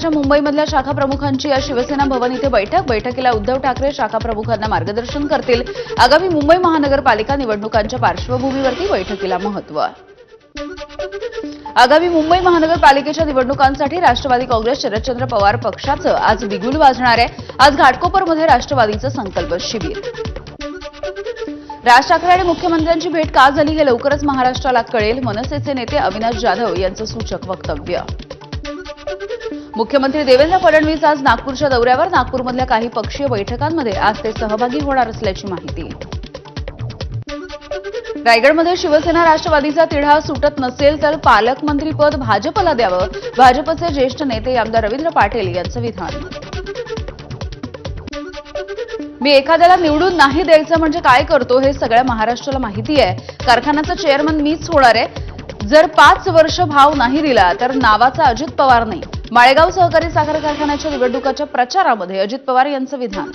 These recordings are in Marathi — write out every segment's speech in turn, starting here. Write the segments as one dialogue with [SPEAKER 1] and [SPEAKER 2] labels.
[SPEAKER 1] मुंबईमधल्या शाखा प्रमुखांची आज शिवसेना भवन इथे बैठकीला उद्धव ठाकरे शाखा प्रमुखांना मार्गदर्शन करतील। आगामी मुंबई महानगरपालिका निवडणुकांच्या पार्श्वभूमीवरती बैठकीला महत्त्व। आगामी मुंबई महानगरपालिकेच्या निवडणुकांसाठी राष्ट्रवादी काँग्रेस शरदचंद्र पवार पक्षाचं आज बिगुल वाजणार आहे। आज घाटकोपरमध्ये राष्ट्रवादीचं संकल्प शिबिर। राज ठाकरे आणि मुख्यमंत्र्यांची भेट का झाली हे लवकरच महाराष्ट्राला कळेल, मनसेचे नेते अविनाश जाधव यांचं सूचक वक्तव्य। मुख्यमंत्री देवेंद्र फडणवीस आज नागपूरच्या दौऱ्यावर, नागपूरमधल्या काही पक्षीय बैठकांमध्ये आज ते सहभागी होणार असल्याची माहिती। रायगडमध्ये शिवसेना राष्ट्रवादीचा तिढा सुटत नसेल तर पालकमंत्रीपद भाजपला द्यावं, भाजपचे ज्येष्ठ नेते आमदार रवींद्र पाटील यांचं विधान। मी एखाद्याला निवडून नाही द्यायचं म्हणजे काय करतो हे सगळ्या महाराष्ट्राला माहिती आहे। कारखान्याचा चेअरमन मीच होणार आहे। जर 5 वर्ष भाव नाही दिला तर नावाचा अजित पवार नाही। माळेगाव सहकारी साखर कारखान्याच्या निवडणुकाच्या प्रचारामध्ये अजित पवार यांचं विधान।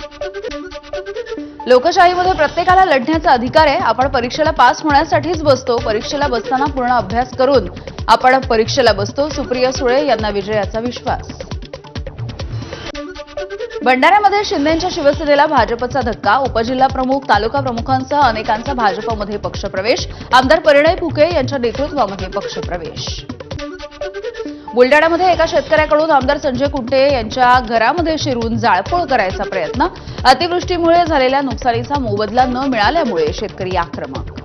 [SPEAKER 1] लोकशाहीमध्ये प्रत्येकाला लढण्याचा अधिकार आहे। आपण परीक्षेला पास होण्यासाठीच बसतो, परीक्षेला बसताना पूर्ण अभ्यास करून आपण परीक्षेला बसतो। सुप्रिया सुळे यांना विजयाचा विश्वास। भंडाऱ्यामध्ये शिंदेंच्या शिवसेनेला भाजपचा धक्का, उपजिल्हा प्रमुख तालुका प्रमुखांसह अनेकांचा भाजपमध्ये पक्षप्रवेश। आमदार परिणय फुके यांच्या नेतृत्वामध्ये पक्षप्रवेश। बुलडाण्यामध्ये एका शेतकऱ्याकडून आमदार संजय कुंटे यांच्या घरामध्ये शिरून जाळपोळ करायचा प्रयत्न। अतिवृष्टीमुळे झालेल्या नुकसानीचा मोबदला न मिळाल्यामुळे शेतकरी आक्रमक।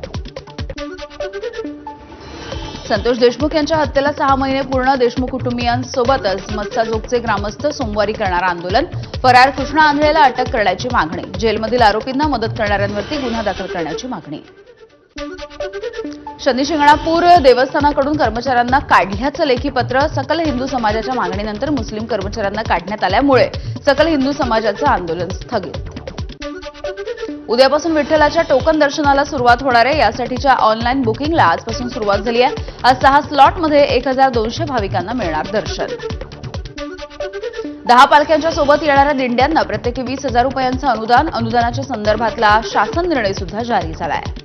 [SPEAKER 1] संतोष देशमुख यांच्या हत्येला 6 महिने पूर्ण, देशमुख कुटुंबियांसोबतच मत्साजोगचे ग्रामस्थ सोमवारी करणार आंदोलन। फरार कृष्णा आंधळेला अटक करण्याची मागणी, जेलमधील आरोपींना मदत करणाऱ्यांवरती गुन्हा दाखल करण्याची मागणी। शनी शिंगणापूर देवस्थानाकडून कर्मचाऱ्यांना काढल्याचं लेखी पत्र, सकल हिंदू समाजाच्या मागणीनंतर मुस्लिम कर्मचाऱ्यांना काढण्यात आल्यामुळे सकल हिंदू समाजाचं आंदोलन स्थगित। उद्यापासून विठ्ठलाच्या टोकन दर्शनाला सुरुवात होणार आहे। यासाठीच्या ऑनलाईन बुकिंगला आजपासून सुरुवात झाली आहे। आज 6 स्लॉटमध्ये 1200 भाविकांना मिळणार दर्शन। 10 पालख्यांच्या सोबत येणाऱ्या दिंड्यांना प्रत्येकी 20,000 रुपयांचं अनुदान, अनुदानाच्या संदर्भातला शासन निर्णय सुद्धा जारी झाला आहे।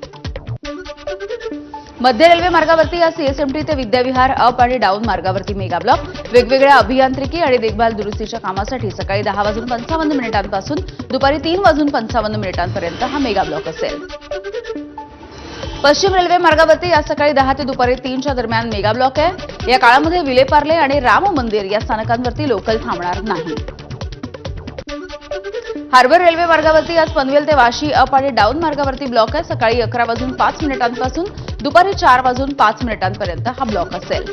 [SPEAKER 1] मध्य रेल्वे मार्गावरती या सीएसएमटी ते विद्याविहार अप आणि डाऊन मार्गावरती मेगा ब्लॉक। वेगवेगळ्या अभियांत्रिकी आणि देखभाल दुरुस्तीच्या कामासाठी सकाळी 10:55 पासून दुपारी 3:55 पर्यंत हा मेगा ब्लॉक असेल। पश्चिम रेल्वे मार्गावरती आज सकाळी 10 ते दुपारी 3च्या दरम्यान मेगा ब्लॉक आहे। या काळामध्ये विलेपार्ले आणि राम मंदिर या स्थानकांवरती लोकल थांबणार नाही। हार्बर रेल्वे मार्गावरती आज पनवेल ते वाशी अप आणि डाऊन मार्गावरती ब्लॉक आहे। सकाळी 11:05 पासून दुपारी 4:05 पर्यंत हा ब्लॉक असेल।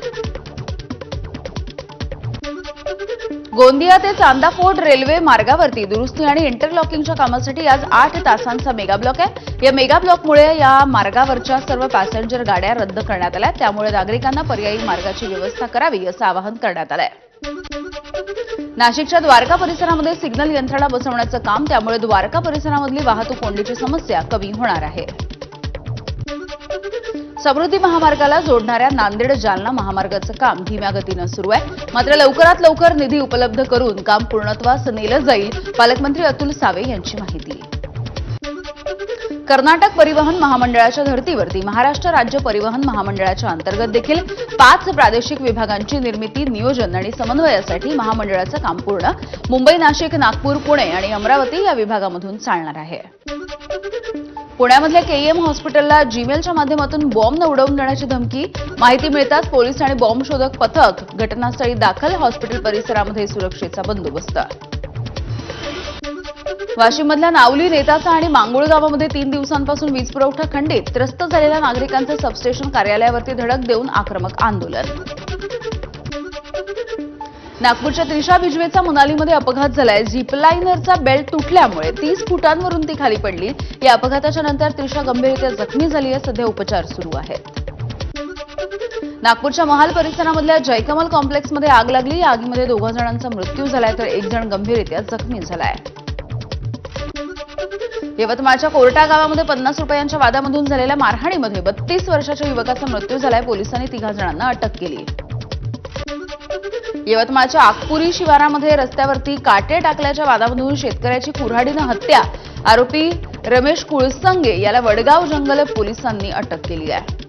[SPEAKER 1] गोंदिया ते चांदा फोर्ट रेल्वे मार्गावरती दुरुस्ती आणि इंटरलॉकिंगच्या कामासाठी आज 8 तासांचा मेगा ब्लॉक आहे। या मेगा ब्लॉकमुळे या मार्गावरच्या सर्व पॅसेंजर गाड्या रद्द करण्यात आल्या, त्यामुळे नागरिकांना पर्यायी मार्गाची व्यवस्था करावी असं आवाहन करण्यात आलंय। नाशिकच्या द्वारका परिसरामध्ये सिग्नल यंत्रणा बसवण्याचं काम, त्यामुळे द्वारका परिसरामधली वाहतूक कोंडीची समस्या कमी होणार आहे। समृद्धी महामार्गाला जोडणाऱ्या नांदेड जालना महामार्गाचं काम धीम्या गतीनं सुरू आहे, मात्र लवकरात लवकर निधी उपलब्ध करून काम पूर्णत्वास नेलं जाईल, पालकमंत्री अतुल सावे यांची माहिती। कर्नाटक परिवहन महामंडळाच्या धर्तीवरती महाराष्ट्र राज्य परिवहन महामंडळाच्या अंतर्गत देखील 5 प्रादेशिक विभागांची निर्मिती, नियोजन आणि समन्वयासाठी महामंडळाचं काम पूर्ण। मुंबई, नाशिक, नागपूर, पुणे आणि अमरावती या विभागामधून चालणार आहे। पुण्यामधल्या केईएम हॉस्पिटलला जीमेलच्या माध्यमातून बॉम्ब उडवून देण्याची धमकी, माहिती मिळताच पोलीस आणि बॉम्ब शोधक पथक घटनास्थळी दाखल, हॉस्पिटल परिसरामध्ये सुरक्षेचा बंदोबस्त। वाशिममधल्या नावली, नेतासा आणि मांगुळ गावामध्ये 3 दिवसांपासून वीज पुरवठा खंडित, त्रस्त झालेल्या नागरिकांचं सबस्टेशन कार्यालयावरती धडक देऊन आक्रमक आंदोलन। नागपूरच्या त्रिशा बिजवेचा मनालीमध्ये अपघात झालाय। झिपलाइनरचा बेल्ट तुटल्यामुळे 30 फुटांवरून ती खाली पडली। या अपघाताच्या नंतर त्रिशा गंभीररीत्या जखमी झाली आहे, सध्या उपचार सुरू आहेत। नागपूरच्या महाल परिसरामधल्या जयकमल कॉम्प्लेक्समध्ये आग लागली। या आगीमध्ये 2 जणांचा मृत्यू झालाय तर 1 जण गंभीररीत्या जखमी झालाय। यवतमाळच्या कोर्टा गावामध्ये 50 रुपयांच्या वादामधून झालेल्या मारहाणीमध्ये 32 वर्षाच्या युवकाचा मृत्यू झालाय। पोलिसांनी 3 जणांना अटक केली। यवतमाळच्या आगपुरी शिवारामध्ये रस्त्यावरती काटे टाकल्याच्या वादामधून शेतकऱ्याची कुऱ्हाडीनं हत्या, आरोपी रमेश कुळसंगे याला वडगाव जंगल पोलिसांनी अटक केली आहे।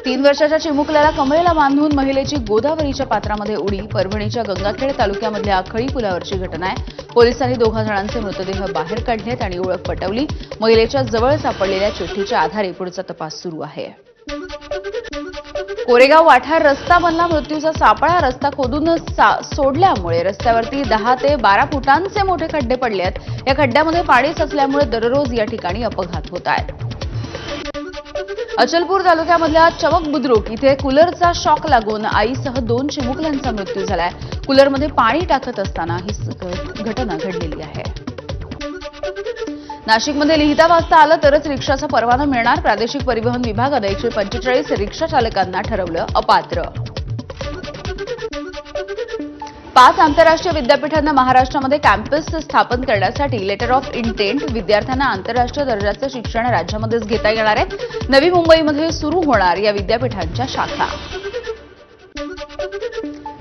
[SPEAKER 1] 3 वर्षाच्या चिमुकल्याला कमरेला बांधून महिलेची गोदावरीच्या पात्रामध्ये उडी. परभणीच्या गंगाखेड तालुक्यामधल्या आखळी पुलावरची घटना आहे. पोलिसांनी 2 जणांचे मृतदेह बाहेर काढलेत आणि ओळख पटवली. महिलेच्या जवळ सापडलेल्या चिठ्ठीच्या आधारे पुढचा तपास सुरू आहे. कोरेगाव वाठार रस्ता बनला. मृत्यूचा सापळा रस्ता खोदून सोडल्यामुळे रस्त्यावरती 10 ते 12 फुटांचे मोठे खड्डे पडले आहेत. या खड्ड्यामध्ये पाणी साचल्यामुळे दररोज या ठिकाणी अपघात होत आहेत. अचलपूर तालुक्यामधल्या चमक बुद्रुक इथे कूलरचा शॉक लागून आईसह 2 चिमुकल्यांचा मृत्यू झालाय. कूलरमध्ये पाणी टाकत असताना ही घटना घडलेली आहे. नाशिकमध्ये लिहिता वाचता आलं तरच रिक्षाचा परवाना मिळणार. प्रादेशिक परिवहन विभागाने 145 रिक्षा चालकांना ठरवलं अपात्र. 5 आंतरराष्ट्रीय विद्यापीठांना महाराष्ट्रामध्ये कॅम्पस स्थापन करण्यासाठी लेटर ऑफ इंटेंट. विद्यार्थ्यांना आंतरराष्ट्रीय दर्जाचं शिक्षण राज्यामध्येच घेता येणार आहे. नवी मुंबईमध्ये सुरू होणार या विद्यापीठांच्या शाखा.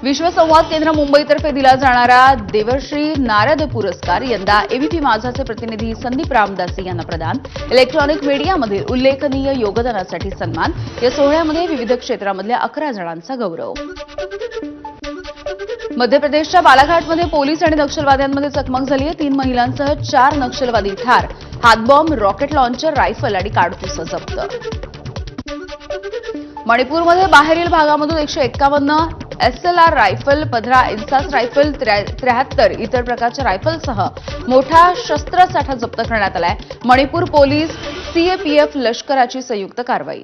[SPEAKER 1] विश्व संवाद केंद्र मुंबईतर्फे दिला जाणारा देवर्श्री नारद पुरस्कार यंदा एबीपी माझाचे प्रतिनिधी संदीप रामदासी यांना प्रदान. इलेक्ट्रॉनिक मीडियामधील उल्लेखनीय योगदानासाठी सन्मान. या सोहळ्यामध्ये विविध क्षेत्रामधल्या 11 जणांचा गौरव. मध्य प्रदेशच्या बालाघाटमध्ये पोलीस आणि नक्षलवाद्यांमध्ये चकमक झाली आहे. 3 महिलांसह 4 नक्षलवादी ठार. हातबॉम्ब, रॉकेट लॉन्चर, रायफल आणि काडतूस जप्त. मणिपूरमध्ये बाहेरील भागामधून 151 SLR रायफल, 15 इन्सास रायफल, 73 इतर प्रकारच्या रायफलसह मोठा शस्त्रसाठा जप्त करण्यात आलाय. मणिपूर पोलीस, CAPF लष्कराची संयुक्त कारवाई.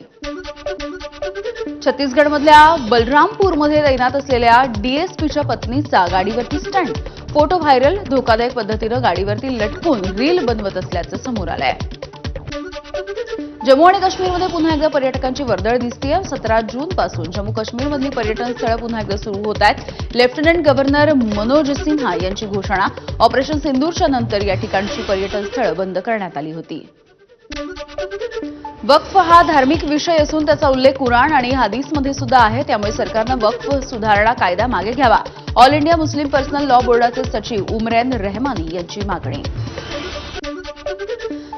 [SPEAKER 1] छत्तीसगडमधल्या बलरामपूरमध्ये तैनात असलेल्या DSPच्या पत्नीचा गाडीवरती स्टंट. Photo viral. धोकादायक पद्धतीनं गाडीवरती लटकून रील बनवत असल्याचं समोर आलंय. जम्मू आणि काश्मीरमध्ये पुन्हा एकदा पर्यटकांची वर्दळ दिसतेय. 17 जूनपासून जम्मू काश्मीरमधली पर्यटन स्थळं पुन्हा एकदा सुरू होत आहेत. लेफ्टनंट गव्हर्नर मनोज सिन्हा यांची घोषणा. ऑपरेशन सिंदूरच्या नंतर या ठिकाणची पर्यटन स्थळं बंद करण्यात आली होती. वक्फ हा धार्मिक विषय असून त्याचा उल्लेख कुराण आणि हदीसमध्ये सुद्धा आहे. त्यामुळे सरकारनं वक्फ सुधारणा कायदा मागे घ्यावा. All India Muslim personal law बोर्डाचे सचिव उमरैन रहमानी यांची मागणी.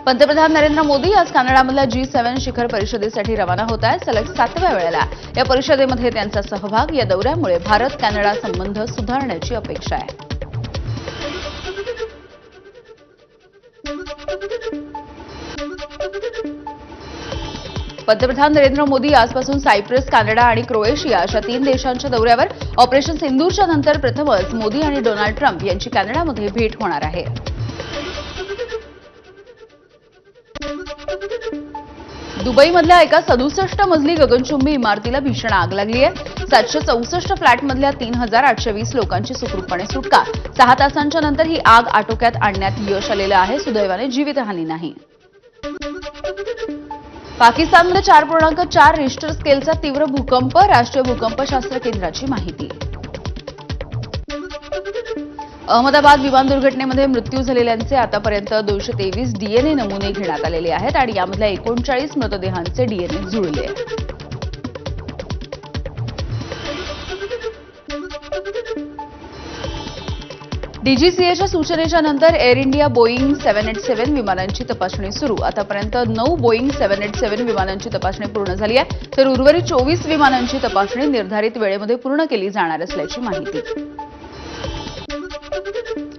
[SPEAKER 1] पंतप्रधान नरेंद्र मोदी आज कॅनडामधल्या G7 शिखर परिषदेसाठी रवाना होत आहेत. सलग 7व्या वेळेला या परिषदेमध्ये त्यांचा सहभाग. या दौऱ्यामुळे भारत कॅनडा संबंध सुधारण्याची अपेक्षा आहे. पंतप्रधान नरेंद्र मोदी आजपासून सायप्रस, कॅनडा आणि क्रोएशिया अशा 3 देशांच्या दौऱ्यावर. ऑपरेशन सिंदूरच्या नंतर प्रथमच मोदी आणि डोनाल्ड ट्रम्प यांची कॅनडामध्ये भेट होणार आहे. दुबईमधल्या एका 67 मजली गगनचुंबी इमारतीला भीषण आग लागली आहे. 764 फ्लॅटमधल्या 3820 लोकांची सुखरूपपणे सुटका. 6 तासांच्या नंतर ही आग आटोक्यात आणण्यात यश आलेलं आहे. सुदैवाने जीवितहानी नाही. पाकिस्तानमध्ये 4.4 रिश्टर स्केलचा तीव्र भूकंप. राष्ट्रीय भूकंपशास्त्र केंद्राची माहिती. अहमदाबाद विमान दुर्घटनेमध्ये मृत्यू झालेल्यांचे आतापर्यंत 223 DNA नमुने घेण्यात आलेले आहेत आणि यामधल्या 39 मृतदेहांचे DNA जुळले. DGCAच्या सूचनेच्या नंतर एअर इंडिया बोईंग 787 विमानांची तपासणी सुरू. आतापर्यंत 9 बोईंग 787 विमानांची तपासणी पूर्ण झाली आहे. तर उर्वरित 24 विमानांची तपासणी निर्धारित वेळेमध्ये पूर्ण केली जाणार असल्याची माहिती.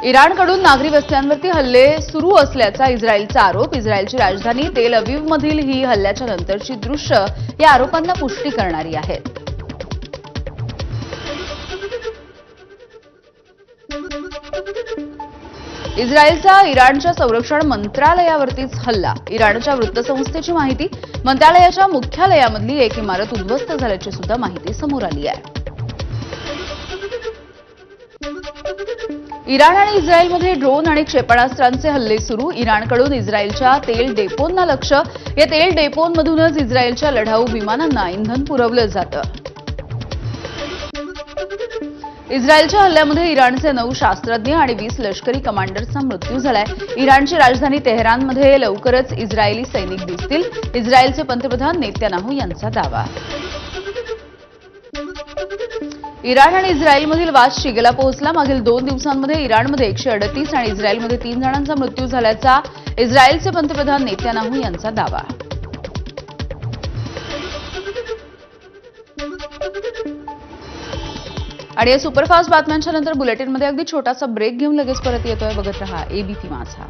[SPEAKER 1] इराणकडून नागरी वस्त्यांवरती हल्ले सुरू असल्याचा इस्रायलचा आरोप. इस्रायलची राजधानी तेल अविवमधील ही हल्ल्याच्या नंतरची दृश्य या आरोपांना पुष्टी करणारी आहेत. इस्रायलचा इराणच्या संरक्षण मंत्रालयावरतीच हल्ला. इराणच्या वृत्तसंस्थेची माहिती. मंत्रालयाच्या मुख्यालयामधली एक इमारत उद्ध्वस्त झाल्याची सुद्धा माहिती समोर आली आहे. इराण आणि इस्रायलमध्ये ड्रोन आणि क्षेपणास्त्रांचे हल्ले सुरू. इराणकडून इस्रायलच्या तेल डेपोंना लक्ष्य. या तेल डेपोंमधूनच इस्रायलच्या लढाऊ विमानांना इंधन पुरवलं जातं. इस्रायलच्या हल्ल्यामध्ये इराणचे 9 शास्त्रज्ञ आणि 20 लष्करी कमांडर्सचा मृत्यू झालाय. इराणची राजधानी तेहरानमध्ये लवकरच इस्रायली सैनिक दिसतील. इस्रायलचे पंतप्रधान नेत्यानाहू यांचा दावा. इराण आणि इस्रायलमधील वाद शिगेला पोहोचला. मागील 2 दिवसांमध्ये इराणमध्ये 138 आणि इस्रायलमध्ये 3 जणांचा मृत्यू झाल्याचा इस्रायलचे पंतप्रधान नेत्यानाहू यांचा दावा. आणि या सुपरफास्ट बातम्यांच्या नंतर बुलेटिनमध्ये अगदी छोटासा ब्रेक घेऊन लगेच परत येतोय. बघत रहा एबीपी माझा.